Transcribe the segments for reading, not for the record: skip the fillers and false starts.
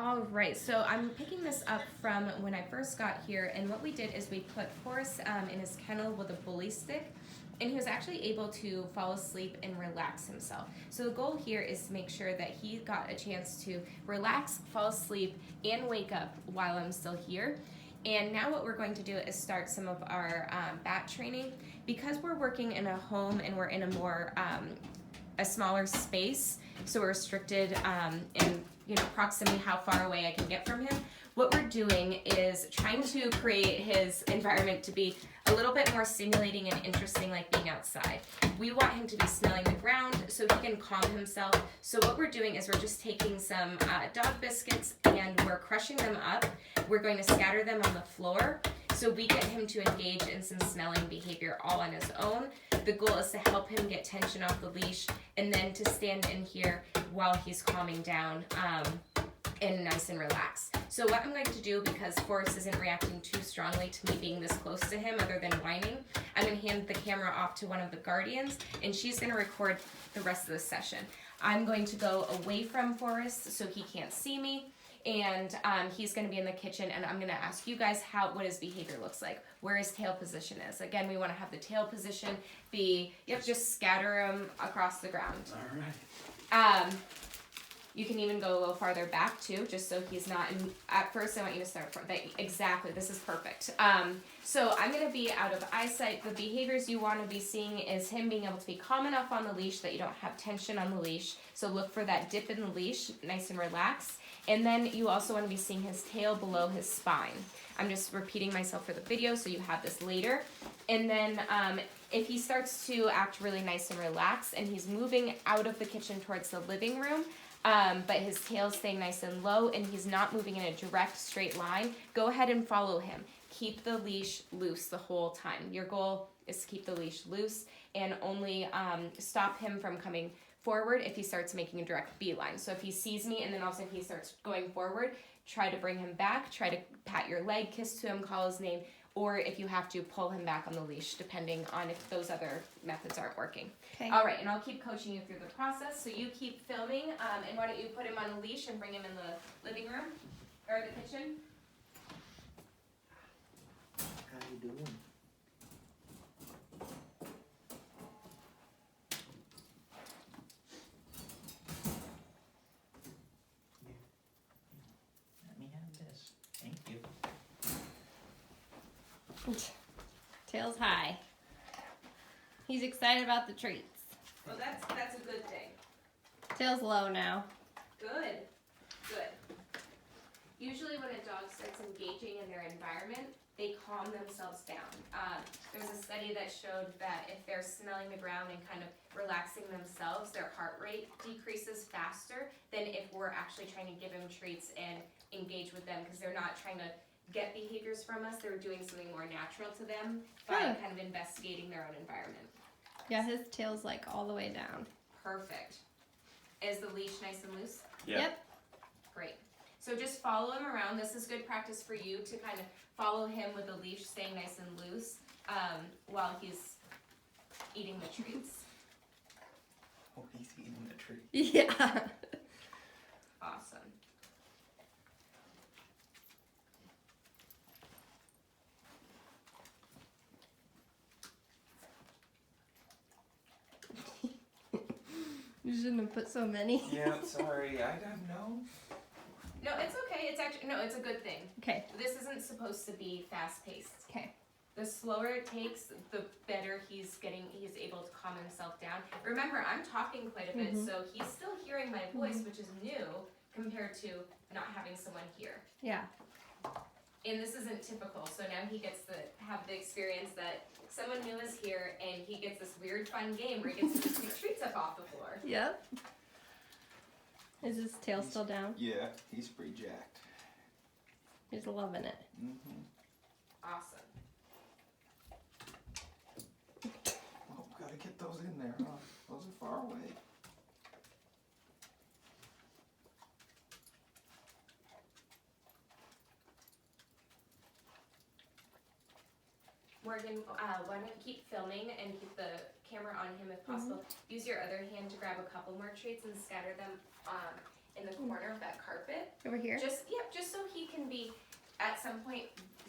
All right, so I'm picking this up from when I first got here, and what we did is we put Forrest in his kennel with a bully stick, and he was actually able to fall asleep and relax himself. So the goal here is to make sure that he got a chance to relax, fall asleep, and wake up while I'm still here. And now what we're going to do is start some of our bat training. Because we're working in a home and we're in a more a smaller space, so we're restricted in proximity, how far away I can get from him. What we're doing is trying to create his environment to be a little bit more stimulating and interesting, like being outside. We want him to be smelling the ground so he can calm himself. So what we're doing is we're just taking some dog biscuits and we're crushing them up. We're going to scatter them on the floor so we get him to engage in some smelling behavior all on his own. The goal is to help him get tension off the leash and then to stand in here while he's calming down and nice and relaxed. So what I'm going to do, because Forrest isn't reacting too strongly to me being this close to him other than whining, I'm going to hand the camera off to one of the guardians and she's going to record the rest of the session. I'm going to go away from Forrest so he can't see me, and he's going to be in the kitchen, and I'm going to ask you guys what his behavior looks like, where his tail position is. Again, we want to have the tail position be, you have to just scatter him across the ground. All right. You can even go a little farther back too, just so he's not, at first I want you to start from, exactly, this is perfect. So I'm going to be out of eyesight. The behaviors you want to be seeing is him being able to be calm enough on the leash that you don't have tension on the leash. So look for that dip in the leash, nice and relaxed. And then you also want to be seeing his tail below his spine. I'm just repeating myself for the video so you have this later. And then if he starts to act really nice and relaxed and he's moving out of the kitchen towards the living room, but his tail's staying nice and low and he's not moving in a direct straight line, go ahead and follow him. Keep the leash loose the whole time. Your goal is to keep the leash loose and only stop him from coming forward if he starts making a direct beeline. So if he sees me and then all of a sudden he starts going forward, try to bring him back, try to pat your leg, kiss to him, call his name, or if you have to, pull him back on the leash, depending on if those other methods aren't working. Okay. All right, and I'll keep coaching you through the process. So you keep filming, and why don't you put him on a leash and bring him in the living room or the kitchen? How you doing? Let me have this. Thank you. Tail's high. He's excited about the treats. Well, that's a good thing. Tail's low now. Good. Usually when a dog starts engaging in their environment, they calm themselves down. There was a study that showed that if they're smelling the ground and kind of relaxing themselves, their heart rate decreases faster than if we're actually trying to give them treats and engage with them, because they're not trying to get behaviors from us, they're doing something more natural to them by kind of investigating their own environment. Yeah, his tail's like all the way down. Perfect. Is the leash nice and loose? Yep. Great. So just follow him around. This is good practice for you to kind of follow him with the leash staying nice and loose while he's eating the treats. Oh, he's eating the tree. Yeah. Awesome. You shouldn't have put so many. Yeah, sorry. I don't know. No, it's okay. It's actually, no, it's a good thing. Okay. This isn't supposed to be fast paced. Okay. The slower it takes, the better he's able to calm himself down. Remember, I'm talking quite a bit, so he's still hearing my voice, which is new compared to not having someone here. Yeah. And this isn't typical, so now he gets to have the experience that someone new is here and he gets this weird fun game where he gets to just pick treats up off the floor. Yep. Is his tail still down? Yeah, he's pretty jacked. He's loving it. Mm-hmm. Awesome. Oh, gotta get those in there, huh? Those are far away. Morgan, why don't you keep filming and keep the camera on him if possible. Use your other hand to grab a couple more treats and scatter them in the corner of that carpet. Over here? Just so he can be, at some point,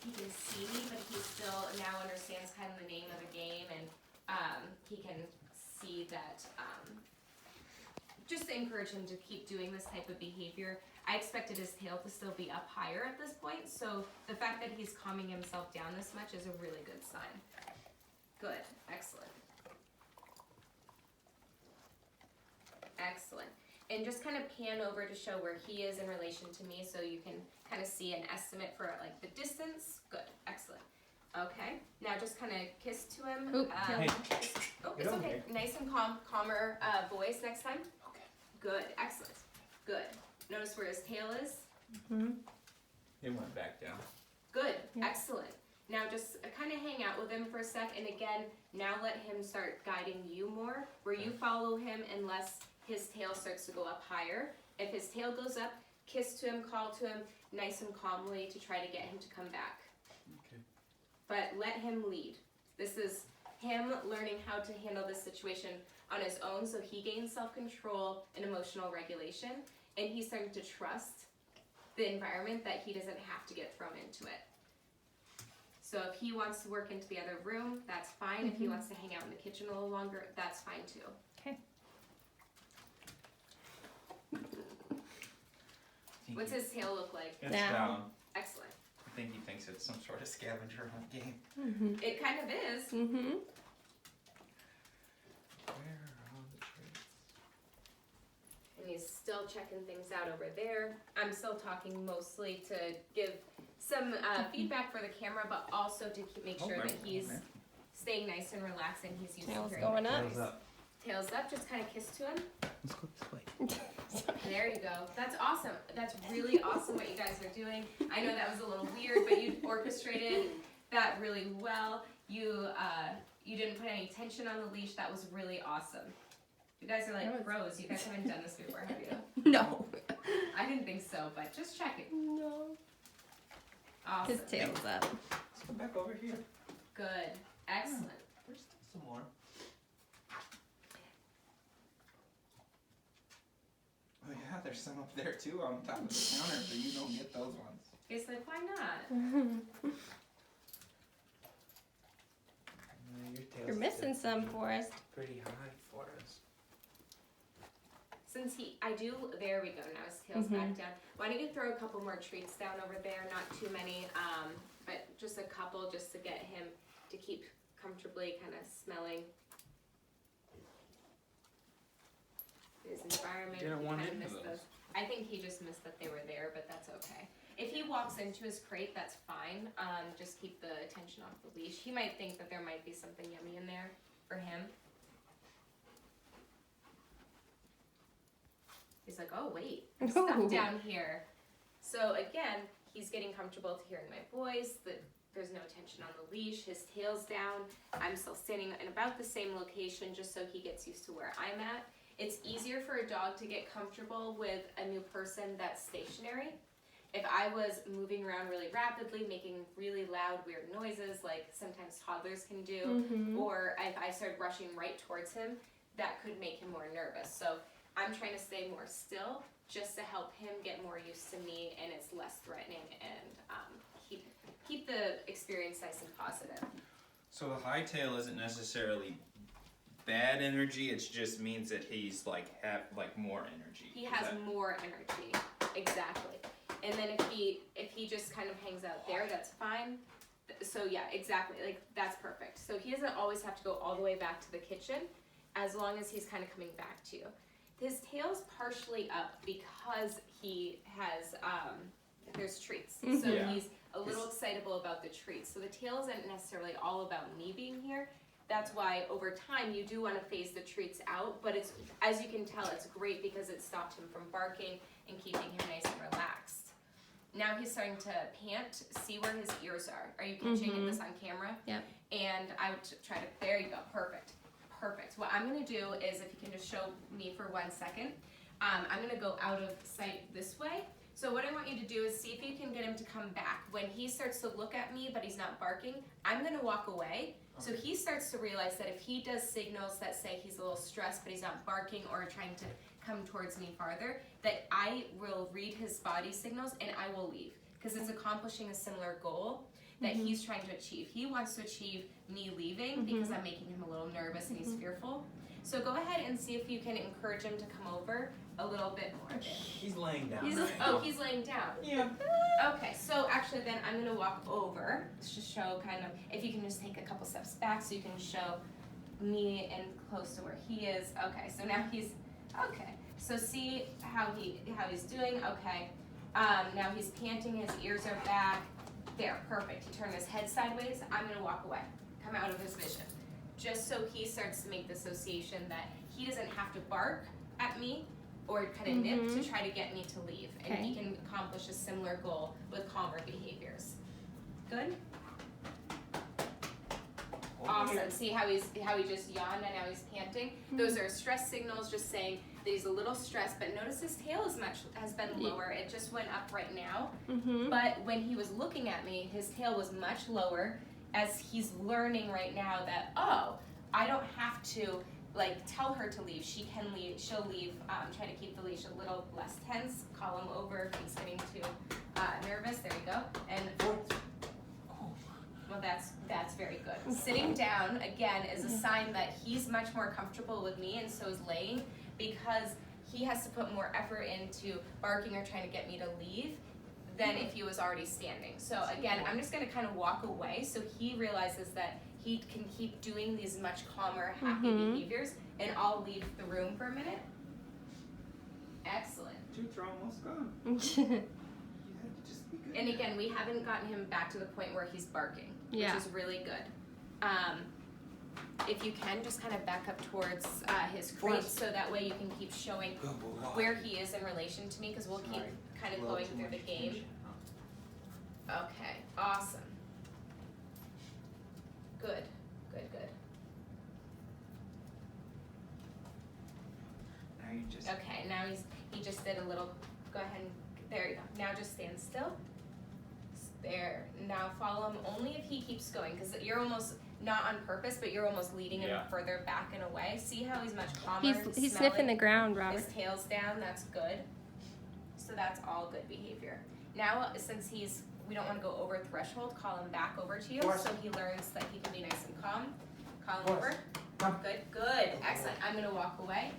he can see me, but he still now understands kind of the name of the game, and he can see that, just to encourage him to keep doing this type of behavior. I expected his tail to still be up higher at this point, so the fact that he's calming himself down this much is a really good sign. Good, excellent. Excellent. And just kind of pan over to show where he is in relation to me, so you can kind of see an estimate for like the distance. Good, excellent. Okay, now just kind of kiss to him. Oop, It's okay. Nice and calmer voice next time. Okay. Good, excellent. Good. Notice where his tail is. Mm-hmm. It went back down. Good, Yeah. excellent. Now just kind of hang out with him for a sec, and again, now let him start guiding you more, where you follow him unless his tail starts to go up higher. If his tail goes up, kiss to him, call to him, nice and calmly to try to get him to come back. Okay. But let him lead. This is him learning how to handle this situation on his own, so he gains self-control and emotional regulation, and he's starting to trust the environment that he doesn't have to get thrown into it. So if he wants to work into the other room, that's fine. If he wants to hang out in the kitchen a little longer, that's fine too. Okay. What's his tail look like? It's Down. down. Excellent. I think he thinks it's some sort of scavenger hunt game. Mm-hmm. It kind of is. Mm-hmm. Where are the traits? And he's still checking things out over there. I'm still talking mostly to give some feedback for the camera, but also to make sure that he's staying nice and relaxed and he's used Tail's to hearing going my up. voice. Tails up. Tails up, just kind of kiss to him. Let's go this way. There you go. That's awesome. That's really awesome what you guys are doing. I know that was a little weird, but you orchestrated that really well. You didn't put any tension on the leash. That was really awesome. You guys are like pros. You guys haven't done this before, have you? No. I didn't think so, but just checking. No. Awesome. His tail's up. Let's go back over here. Good. Excellent. There's still some more. Oh yeah, there's some up there too on top of the counter, but you don't get those ones. It's like, why not? Your tail's You're missing some, Forrest. pretty high for us. Since there we go, now his tail's back down. Why don't you throw a couple more treats down over there? Not too many, but just a couple just to get him to keep comfortably kind of smelling his environment. Didn't He want kinda any of missed those. I think he just missed that they were there, but that's okay. If he walks into his crate, that's fine. Just keep the attention off the leash. He might think that there might be something yummy in there for him. He's like, oh wait, there's stuff down here. So again, he's getting comfortable to hearing my voice, that there's no tension on the leash, his tail's down. I'm still standing in about the same location just so he gets used to where I'm at. It's easier for a dog to get comfortable with a new person that's stationary. If I was moving around really rapidly, making really loud, weird noises like sometimes toddlers can do, or if I started rushing right towards him, that could make him more nervous. So I'm trying to stay more still just to help him get more used to me, and it's less threatening, and keep the experience nice and positive. So the high tail isn't necessarily bad energy. It just means that he's like more energy. He has more energy, exactly. And then if he just kind of hangs out there, that's fine. So yeah, exactly, like that's perfect. So he doesn't always have to go all the way back to the kitchen, as long as he's kind of coming back to you. His tail's partially up because he has there's treats, so Yeah. he's a little excitable about the treats. So the tail isn't necessarily all about me being here. That's why over time you do want to phase the treats out, but it's, as you can tell, it's great because it stopped him from barking and keeping him nice and relaxed. Now he's starting to pant. See where his ears are. Are you catching this on camera? Yep. And I would try to, there you go, perfect. Perfect. What I'm going to do is, if you can just show me for 1 second, I'm going to go out of sight this way. So what I want you to do is see if you can get him to come back. When he starts to look at me but he's not barking, I'm going to walk away. So he starts to realize that if he does signals that say he's a little stressed but he's not barking or trying to come towards me farther, that I will read his body signals and I will leave. Because it's accomplishing a similar goal that he's trying to achieve. He wants to achieve me leaving because I'm making him a little nervous and he's fearful. So go ahead and see if you can encourage him to come over a little bit more. He's laying down. He's laying down. Yeah. Okay, so actually then I'm gonna walk over to show kind of, if you can just take a couple steps back so you can show me and close to where he is. Okay, so now he's, okay. So see how he's doing, okay. Now he's panting, his ears are back. There, perfect. He turned his head sideways. I'm gonna walk away, come out of his vision. Just so he starts to make the association that he doesn't have to bark at me or kind of nip to try to get me to leave. And he can accomplish a similar goal with calmer behaviors. Good? Awesome. See how he just yawned and now he's panting? Those are stress signals just saying that he's a little stressed, but notice his tail has been lower. It just went up right now. But when he was looking at me, his tail was much lower as he's learning right now that, oh, I don't have to like tell her to leave. She can leave. She'll leave. Try to keep the leash a little less tense. Call him over if he's getting too nervous. There you go. And well, that's very good. Sitting down again is a sign that he's much more comfortable with me, and so is laying, because he has to put more effort into barking or trying to get me to leave than if he was already standing. So again, I'm just gonna kind of walk away so he realizes that he can keep doing these much calmer, happy behaviors, and I'll leave the room for a minute. Excellent. Tooth's are almost gone. You had to just be good. And again, we haven't gotten him back to the point where he's barking, which is really good. If you can, just kind of back up towards his crate so that way you can keep showing where he is in relation to me, because we'll keep kind of going through the game. Okay, awesome. Good, good, good. Now you just. Okay, now he just did a little, go ahead and, there you go. Now just stand still. There, now follow him only if he keeps going, because you're almost, not on purpose, but you're almost leading him further back and away. See how he's much calmer. He's sniffing the ground, Robert. His tail's down, that's good. So that's all good behavior. Now, since we don't want to go over threshold, call him back over to you so he learns that he can be nice and calm. Call him over. Good, good, excellent. I'm gonna walk away.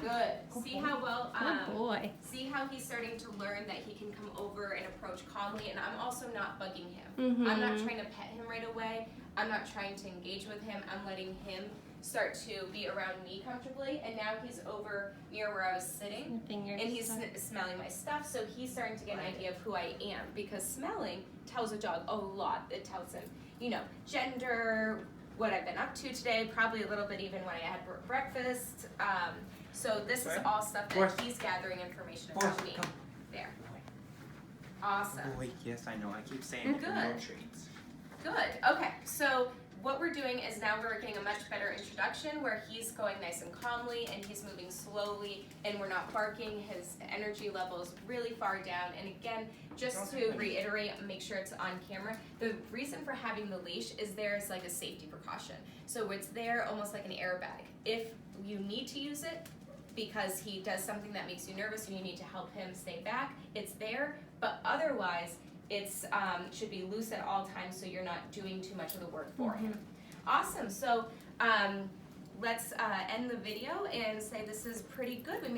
Good. See how well, Good boy. see how he's starting to learn that he can come over and approach calmly, and I'm also not bugging him. I'm not trying to pet him right away. I'm not trying to engage with him. I'm letting him start to be around me comfortably, and now he's over near where I was sitting, and he's smelling my stuff, so he's starting to get an idea of who I am, because smelling tells a dog a lot. It tells him, you know, gender, what I've been up to today, probably a little bit even when I had breakfast. So this is all stuff that he's gathering information about me. There. Awesome. Boy, yes, I know. I keep saying it for no treats. Good. Okay. So what we're doing is now we're getting a much better introduction where he's going nice and calmly and he's moving slowly and we're not barking. His energy level is really far down. And again, just to reiterate, make sure it's on camera. The reason for having the leash is there's like a safety precaution. So it's there almost like an airbag. If you need to use it because he does something that makes you nervous and you need to help him stay back, it's there. But otherwise, it's should be loose at all times so you're not doing too much of the work for him. Awesome. So let's end the video and say this is pretty good. We made